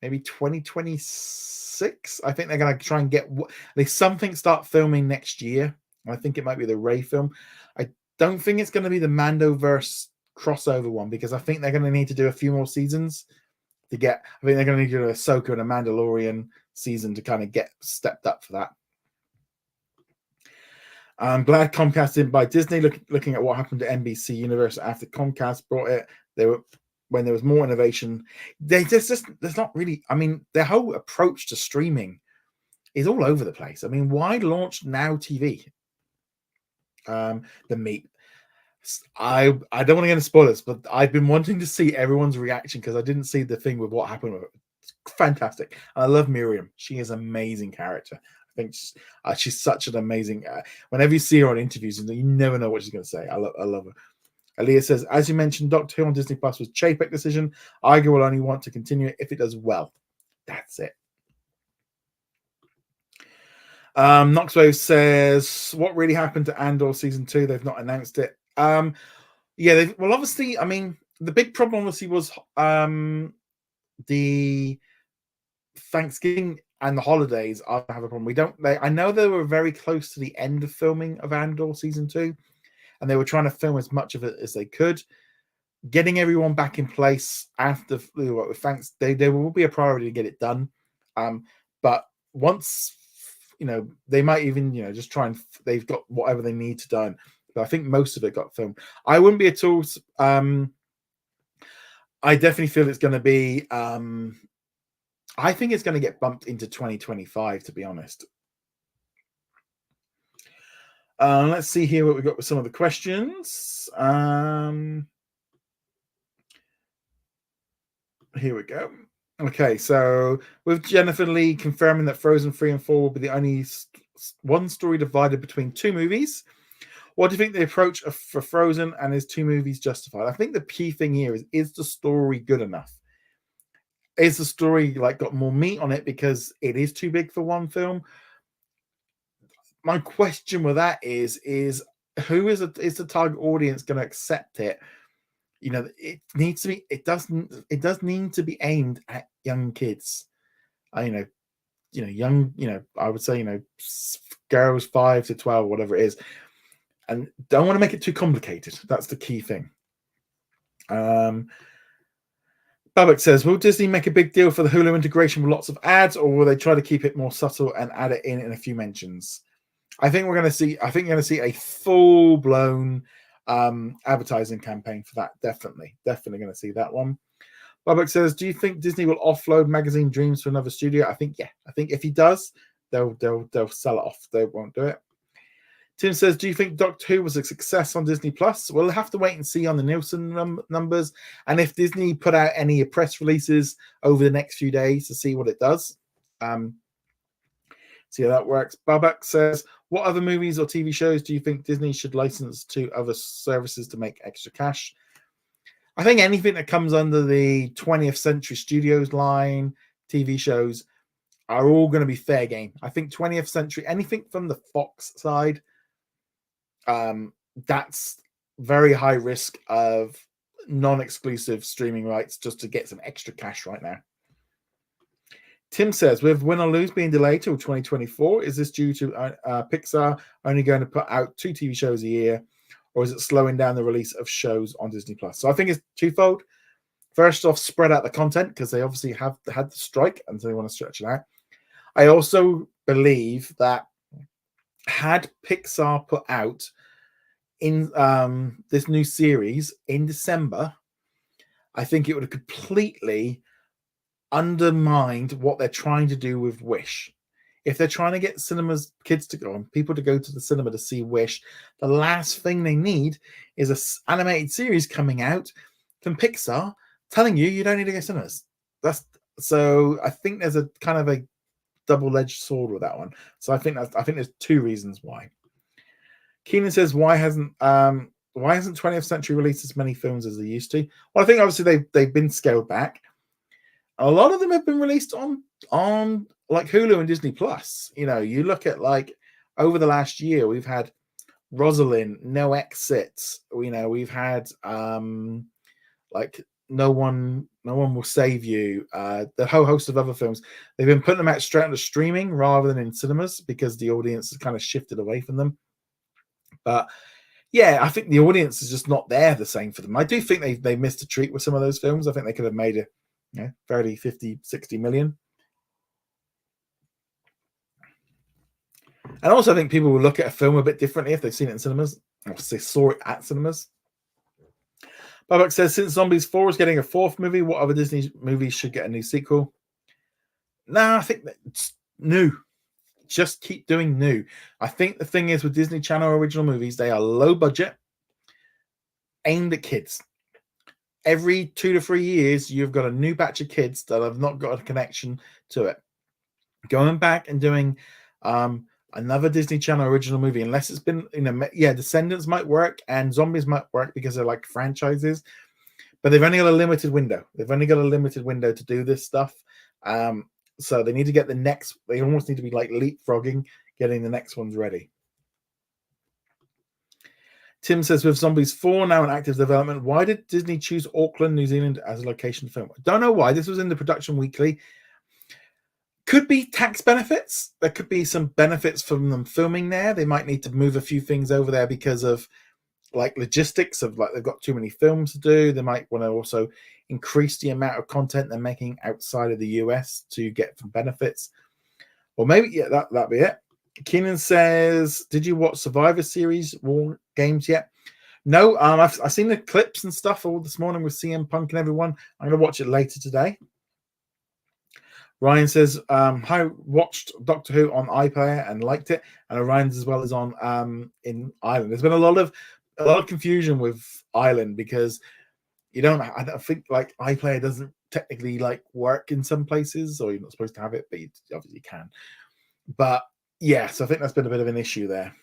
maybe 2026. I think they're going to try and get something start filming next year. I think it might be the Rey film. I don't think it's going to be the Mandoverse crossover one because I think they're going to need to do a few more seasons to get. I think they're going to need to do a Ahsoka and a Mandalorian season to kind of get stepped up for that. I'm glad Comcast in by Disney. Looking at what happened to NBC Universal after Comcast brought it, when there was more innovation. There's not really. I mean, their whole approach to streaming is all over the place. I mean, why launch Now TV? The meat. I don't want to get into spoilers, but I've been wanting to see everyone's reaction because I didn't see the thing with what happened with it. It's fantastic. I love Miriam. She is an amazing character. I think she's such an amazing. Whenever you see her on interviews, you never know what she's going to say. I love her. Aaliyah says, as you mentioned, Doctor Who on Disney Plus was Chapek decision. Iger will only want to continue it if it does well. That's it. Knoxwave says, what really happened to Andor season 2? They've not announced it. Yeah, obviously, I mean, the big problem obviously was the Thanksgiving and the holidays. I have a problem. I know they were very close to the end of filming of Andor season 2, and they were trying to film as much of it as they could. getting everyone back in place after thanks, they will be a priority to get it done. But once, they might even, just try and they've got whatever they need to done. But I think most of it got filmed. I wouldn't be at all. I definitely feel it's going to be. I think it's going to get bumped into 2025, to be honest. Let's see here what we got with some of the questions. Here we go. Okay, so with Jennifer Lee confirming that Frozen 3 and 4 will be the only one story divided between two movies, what do you think the approach for Frozen and his two movies justified? I think the key thing here is the story good enough? Is the story got more meat on it because it is too big for one film? My question with that is who is the target audience going to accept it? It needs to be. It does need to be aimed at young kids. Young. I would say girls 5 to 12, whatever it is, and don't want to make it too complicated. That's the key thing. Babak says, will Disney make a big deal for the Hulu integration with lots of ads, or will they try to keep it more subtle and add it in a few mentions? I think we're going to see. I think you're going to see a full-blown advertising campaign for that. Definitely going to see that one. Babak says, do you think Disney will offload Magazine Dreams to another studio? I think yeah. I think if he does, they'll sell it off. They won't do it. Tim says, do you think Doctor Who was a success on Disney Plus? We'll have to wait and see on the Nielsen numbers, and if Disney put out any press releases over the next few days to see what it does. See how that works. Babak says, what other movies or TV shows do you think Disney should license to other services to make extra cash? I think anything that comes under the 20th Century Studios line, TV shows, are all going to be fair game. I think 20th Century, anything from the Fox side, that's very high risk of non-exclusive streaming rights just to get some extra cash right now. Tim says, with Win or Lose being delayed till 2024, is this due to Pixar only going to put out 2 TV shows a year, or is it slowing down the release of shows on Disney Plus? So I think it's twofold. First off, spread out the content because they obviously have had the strike and so they want to stretch it out. I also believe that had Pixar put out in this new series in December, I think it would have completely undermined what they're trying to do with Wish. If they're trying to get kids to go and people to go to the cinema to see Wish, the last thing they need is an animated series coming out from Pixar telling you don't need to go to cinemas. So I think there's a kind of a double-edged sword with that one. So I think there's 2 reasons why. Keenan says, why hasn't 20th Century released as many films as they used to? Well, I think obviously they've been scaled back. A lot of them have been released on like Hulu and Disney Plus. You look at over the last year, we've had Rosalind, No Exits. We've had No One Will Save You. The whole host of other films. They've been putting them out straight into streaming rather than in cinemas because the audience has kind of shifted away from them. But yeah, I think the audience is just not there the same for them. I do think they missed a treat with some of those films. I think they could have made it 30, 50, 60 million. And also I think people will look at a film a bit differently if they've seen it in cinemas, or if they saw it at cinemas. Babak says, since Zombies 4 is getting a 4th movie, what other Disney movies should get a new sequel? I think that's new. Just keep doing new. I think the thing is with Disney Channel original movies, they are low budget, aimed at kids. Every 2 to 3 years, you've got a new batch of kids that have not got a connection to it. Going back and doing another Disney Channel original movie, unless it's been, Descendants might work and Zombies might work because they're like franchises, but they've only got a limited window. They've only got a limited window to do this stuff. So they need to get they almost need to be like leapfrogging, getting the next ones ready. Tim says, with Zombies 4 now in active development, why did Disney choose Auckland, New Zealand as a location to film? I don't know why. This was in the production weekly. Could be tax benefits. There could be some benefits from them filming there. They might need to move a few things over there because of like logistics of like they've got too many films to do. They might want to also increase the amount of content they're making outside of the US to get some benefits. Or maybe, yeah, that'd be it. Keenan says, did you watch Survivor Series War Games yet? No, I've seen the clips and stuff all this morning with CM Punk and everyone. I'm going to watch it later today. Ryan says, I watched Doctor Who on iPlayer and liked it, and Orion's as well as on in Ireland. There's been a lot of confusion with Ireland because I don't think like iPlayer doesn't technically like work in some places, or you're not supposed to have it, but you obviously can. But yeah, so I think that's been a bit of an issue there.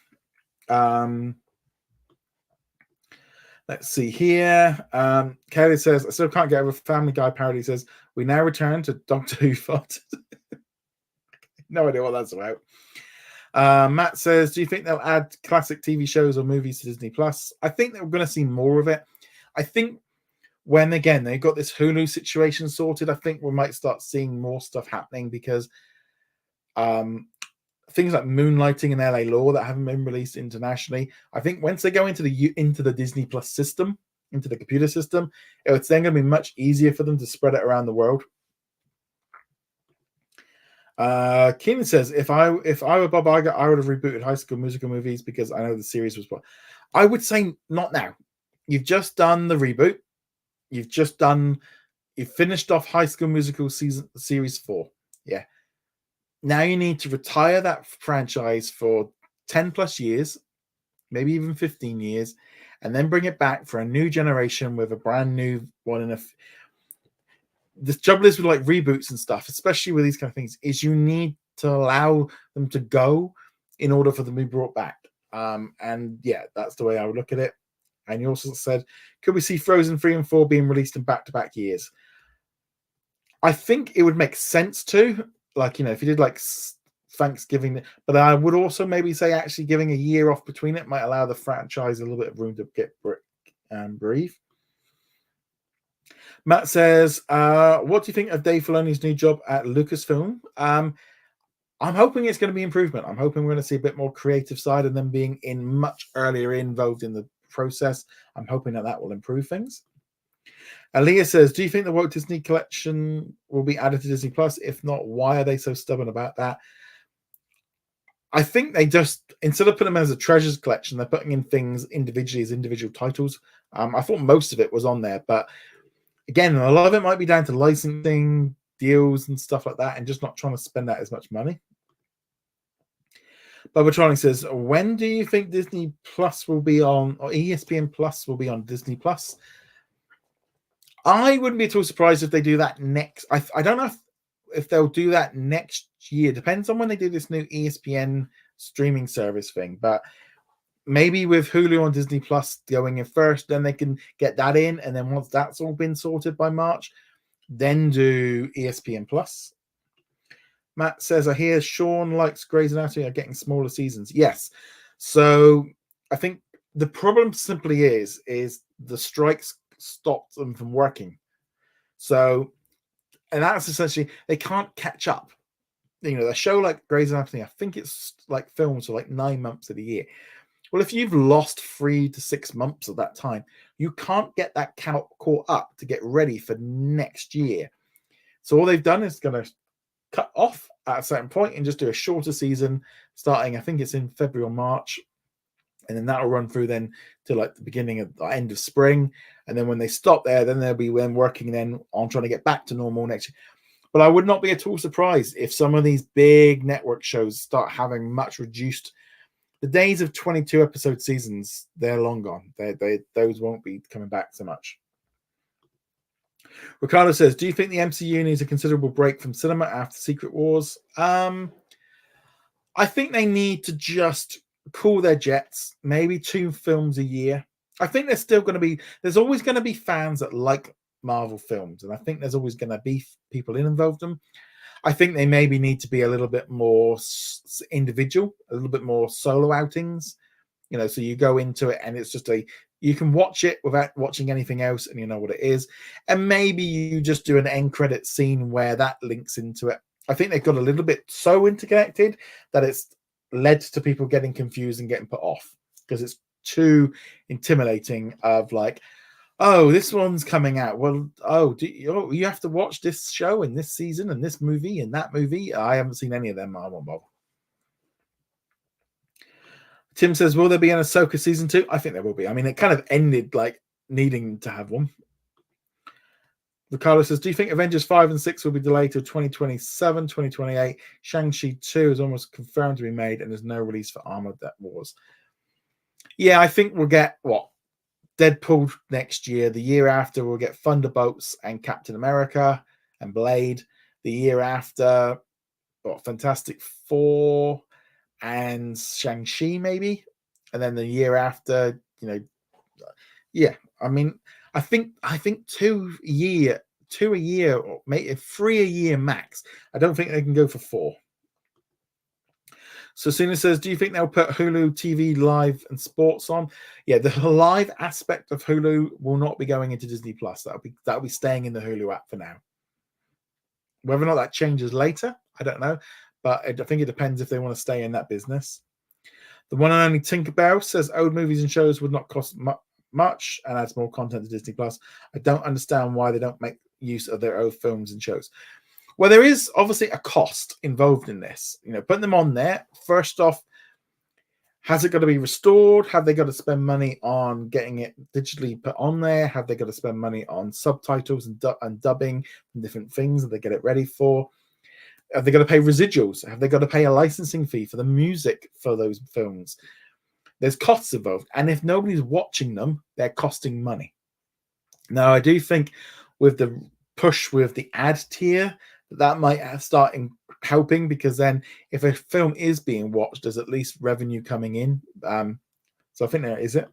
Let's see here. Kelly says, I still can't get over Family Guy parody. Says, we now return to Doctor Who font. No idea what that's about. Matt says, do you think they'll add classic TV shows or movies to Disney Plus? I think that we're going to see more of it. I think when, again, they've got this Hulu situation sorted, I think we might start seeing more stuff happening because things like Moonlighting and LA Law that haven't been released internationally, I think once they go into the Disney Plus system, into the computer system, it's then going to be much easier for them to spread it around the world. Keenan says, if I were Bob Iger, I would have rebooted High School Musical movies because I know the series was. I would say not now. You've just done the reboot. You've finished off High School Musical series 4. Yeah. Now you need to retire that franchise for 10 plus years, maybe even 15 years, and then bring it back for a new generation with a brand new one. The trouble is with like reboots and stuff, especially with these kind of things, is you need to allow them to go in order for them to be brought back. And yeah, that's the way I would look at it. And you also said, could we see Frozen 3 and 4 being released in back-to-back years? I think it would make sense to, like, if you did like Thanksgiving, but I would also maybe say actually giving a year off between it might allow the franchise a little bit of room to get breathe. Matt says, what do you think of Dave Filoni's new job at Lucasfilm? I'm hoping it's going to be improvement. I'm hoping we're going to see a bit more creative side and them being much earlier involved in the process. I'm hoping that will improve things. Aaliyah says, do you think the Walt Disney collection will be added to Disney Plus? If not, why are they so stubborn about that? I think they just, instead of putting them as a treasures collection, they're putting in things individually as individual titles. I thought most of it was on there, but again, a lot of it might be down to licensing deals and stuff like that and just not trying to spend out as much money. Bobatronic says, when do you think Disney Plus will be on, or ESPN Plus will be on Disney Plus? I wouldn't be at all surprised if they do that next. I don't know if they'll do that next year. Depends on when they do this new ESPN streaming service thing. But maybe with Hulu on Disney Plus going in first, then they can get that in. And then once that's all been sorted by March, then do ESPN Plus. Matt says, I hear Sean likes Grey's Anatomy are getting smaller seasons. Yes. So I think the problem simply is the strikes stopped them from working. So, and that's essentially, they can't catch up. A show like Grey's Anatomy, I think it's like films for like 9 months of the year. Well, if you've lost 3 to 6 months of that time, you can't get that caught up to get ready for next year. So all they've done is going to cut off at a certain point and just do a shorter season starting, I think it's in February or March. And then that'll run through then to like the beginning of the end of spring. And then when they stop there, then they'll be working then on trying to get back to normal next year. But I would not be at all surprised if some of these big network shows start having much reduced. The days of 22 episode seasons, they're long gone. Those won't be coming back so much. Ricardo says, do you think the MCU needs a considerable break from cinema after Secret Wars? I think they need to just cool their jets, maybe 2 films a year. I think there's always going to be fans that like Marvel films, and I think there's always going to be people involved in them. I think they maybe need to be a little bit more individual, a little bit more solo outings, so you go into it and it's just you can watch it without watching anything else and you know what it is. And maybe you just do an end credit scene where that links into it. I think they've got a little bit so interconnected that it's led to people getting confused and getting put off because it's too intimidating of like, oh, this one's coming out. Well, you have to watch this show and this season and this movie and that movie. I haven't seen any of them. I won't bother. Tim says, will there be an Ahsoka season 2? I think there will be. I mean, it kind of ended like needing to have one. Ricardo says, do you think Avengers 5 and 6 will be delayed till 2027, 2028? Shang-Chi 2 is almost confirmed to be made and there's no release for Armored Wars. Yeah, I think we'll get, Deadpool next year. The year after, we'll get Thunderbolts and Captain America and Blade. The year after, Fantastic Four and Shang-Chi maybe. And then the year after, yeah, I mean, I think 2 a year, or maybe 3 a year max. I don't think they can go for 4. So Suna says, do you think they'll put Hulu TV live and sports on? Yeah, the live aspect of Hulu will not be going into Disney Plus. That'll be staying in the Hulu app for now. Whether or not that changes later, I don't know. But I think it depends if they want to stay in that business. The one and only Tinkerbell says old movies and shows would not cost much and adds more content to Disney Plus. I don't understand why they don't make use of their old films and shows. Well, there is obviously a cost involved in this. Putting them on there, first off, has it got to be restored? Have they got to spend money on getting it digitally put on there? Have they got to spend money on subtitles and dubbing and different things that they get it ready for? Have they got to pay residuals? Have they got to pay a licensing fee for the music for those films? There's costs involved. And if nobody's watching them, they're costing money. Now, I do think with the push with the ad tier, that might start helping, because then if a film is being watched, there's at least revenue coming in. So I think there is it.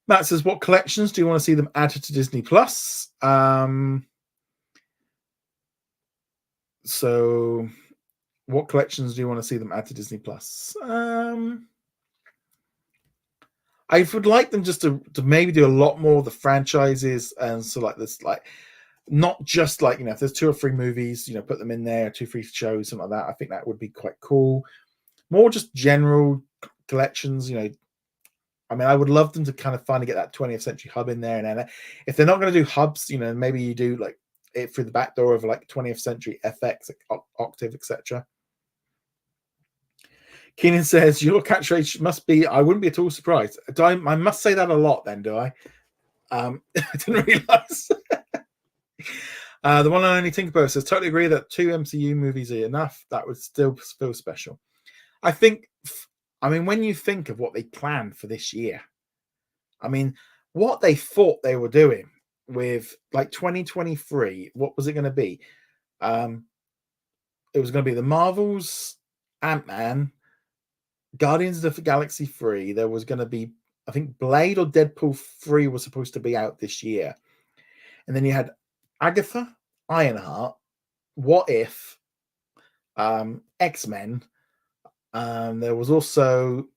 Matt says, what collections do you want to see them added to Disney Plus? So what collections do you want to see them add to Disney Plus? I would like them just to maybe do a lot more of the franchises, and so like this, like not just like, if there's 2 or 3 movies, put them in there, 2 or 3 shows, something like that. I think that would be quite cool. More just general collections, I mean, I would love them to kind of finally get that 20th Century Hub in there. And then if they're not going to do hubs, maybe you do like it through the back door of like 20th Century FX, like Octave, etc. Keenan says, your catchphrase must be, I wouldn't be at all surprised. I must say that a lot then, do I? I didn't realize. The one and only Tinkerbell says, totally agree that 2 MCU movies are enough. That would still feel special. I mean, when you think of what they planned for this year, I mean, what they thought they were doing with like 2023, what was it going to be? It was going to be the Marvels, Ant-Man, Guardians of the Galaxy 3. There was going to be, I think, Blade or Deadpool 3 was supposed to be out this year. And then you had Agatha, Ironheart, What If, X-Men. There was also,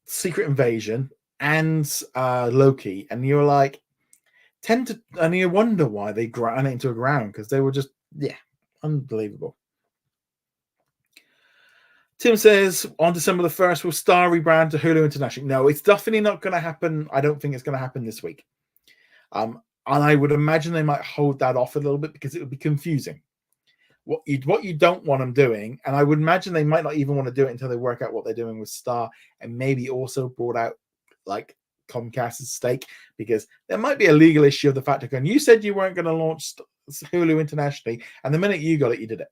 Secret Invasion and Loki. And you're like, and you wonder why they ran it into a ground, because they were just, unbelievable. Tim says, on December the 1st, will Star rebrand to Hulu International? No, it's definitely not going to happen. I don't think it's going to happen this week. And I would imagine they might hold that off a little bit, because it would be confusing. What you don't want them doing, and I would imagine they might not even want to do it until they work out what they're doing with Star, and maybe also brought out like Comcast's stake, because there might be a legal issue of the fact that you said you weren't going to launch Hulu internationally, and the minute you got it, you did it.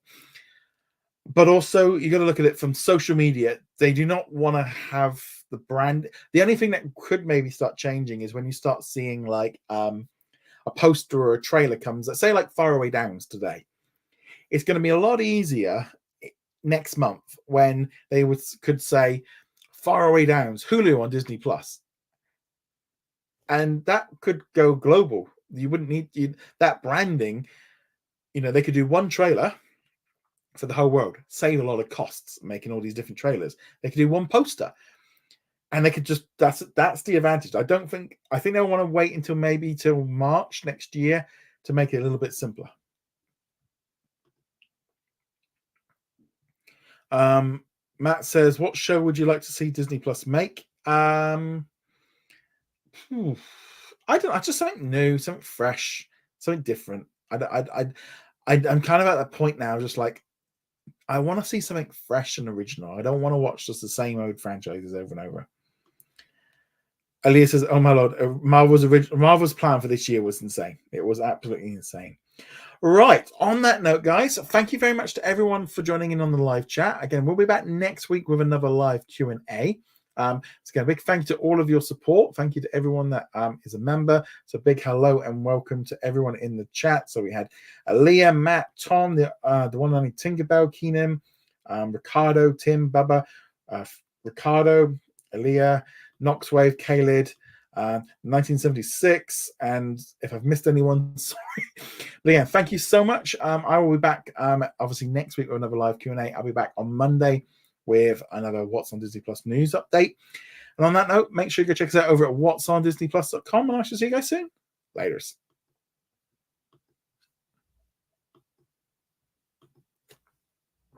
But also, you got to look at it from social media. They do not want to have the brand. The only thing that could maybe start changing is when you start seeing like a poster or a trailer comes, let's say like Faraway Downs today. It's going to be a lot easier next month when they could say Faraway Downs, Hulu on Disney Plus. And that could go global. You wouldn't need that branding. They could do one trailer for the whole world, save a lot of costs making all these different trailers. They could do one poster, and they could just, that's the advantage. I think they'll want to wait until maybe till March next year to make it a little bit simpler. Matt says, what show would you like to see Disney Plus make? I don't know, just something new, something fresh, something different. I'm kind of at that point now, just like, I want to see something fresh and original. I don't want to watch just the same old franchises over and over. Aaliyah says, oh my lord, Marvel's plan for this year was insane. It was absolutely insane. Right, on that note, guys, thank you very much to everyone for joining in on the live chat. Again, we'll be back next week with another live Q&A. So again, a big thank you to all of your support. Thank you to everyone that is a member. So big hello and welcome to everyone in the chat. So we had Aaliyah, Matt, Tom, the one and only Tinkerbell, Keenan, Ricardo, Tim, Bubba, Ricardo, Aaliyah, Noxwave, Khalid, 1976, and if I've missed anyone, sorry. But yeah, thank you so much. I will be back obviously next week with another live Q&A. I'll be back on Monday with another What's on Disney Plus news update. And on that note, make sure you go check us out over at whatsondisneyplus.com, and I shall see you guys soon. Laters.